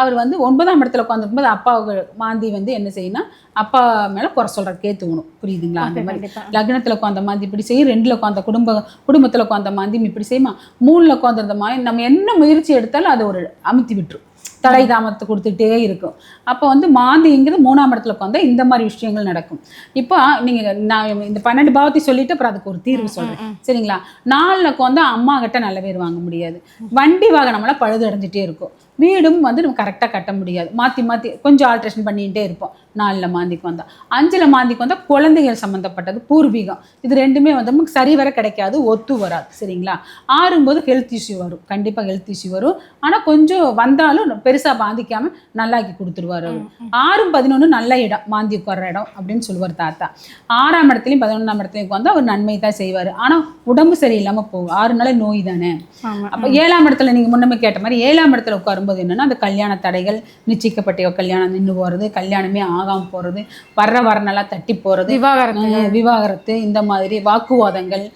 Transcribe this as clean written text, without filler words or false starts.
அவர் வந்து 9ஆம் இடத்துல உட்காந்துருக்கும்போது அப்பாவுக்கு மாந்தி வந்து என்ன செய்யணும், அப்பா மேலே குறை சொல்கிறக்கே தோணும். புரியுதுங்களா? அந்த மாதிரி லக்னத்தில் உட்காந்த மாந்தி இப்படி செய்யும், 2ல் உட்காந்த குடும்பத்தில் உட்காந்த மாந்தி இப்படி செய்யுமா, 3ல் உட்காந்துருந்த மாதிரி நம்ம என்ன முயற்சி எடுத்தாலும் அதை ஒரு அமுத்தி விட்டுரும், தடை தாமத்தை கொடுத்துட்டே இருக்கும். அப்போ வந்து மாந்திங்கிறது 3ஆம் இடத்துல உட்காந்தா இந்த மாதிரி விஷயங்கள் நடக்கும். இப்போ நீங்கள் நான் இந்த 12 பாவத்தை சொல்லிட்டு அப்புறம் அதுக்கு ஒரு தீர்வு சொல்கிறேன், சரிங்களா? 4ல் உட்காந்தா அம்மா கிட்ட நல்ல பேர் வாங்க முடியாது, வண்டி வாகனமெல்லாம் பழுது அடைஞ்சிட்டே இருக்கும், வீடும் வந்து நம்ம கரெக்டாக கட்ட முடியாது, மாற்றி மாற்றி கொஞ்சம் ஆல்ட்ரேஷன் பண்ணிகிட்டே இருப்போம். 4ல் மாந்திக்கு வந்தால், 5ல் மாந்திக்கு வந்தால் குழந்தைகள் சம்மந்தப்பட்டது, பூர்வீகம், இது ரெண்டுமே வந்து நமக்கு சரி வர கிடைக்காது, ஒத்து வராது, சரிங்களா? 6ங்கும்போது ஹெல்த் இஷ்யூ வரும், கண்டிப்பாக ஹெல்த் இஷ்யூ வரும். ஆனால் கொஞ்சம் வந்தாலும் பெருசாக பாதிக்காமல் நல்லாக்கி கொடுத்துருவார் அவர். 6, 11 நல்ல இடம், மாந்தி உட்கார்ற இடம் அப்படின்னு சொல்லுவார் தாத்தா. 6ஆம் இடத்துலையும் 11ஆம் இடத்துலையும் உட்காந்து அவர் நன்மை தான் செய்வார். ஆனால் உடம்பு சரியில்லாமல் போகும், 6 நாள் நோய் தானே. அப்போ 7ஆம் இடத்துல நீங்கள் முன்னமே கேட்ட மாதிரி 7ஆம் இடத்துல உட்காரும்போது என்னென்னா, அந்த கல்யாண தடைகள், நிச்சயிக்கப்பட்ட கல்யாணம் நின்று போகிறது, கல்யாணமே ஆகாமல் போகிறது, வரனெல்லாம் தட்டி போகிறது, விவாகரத்து, இந்த மாதிரி வாக்குவாதங்கள்,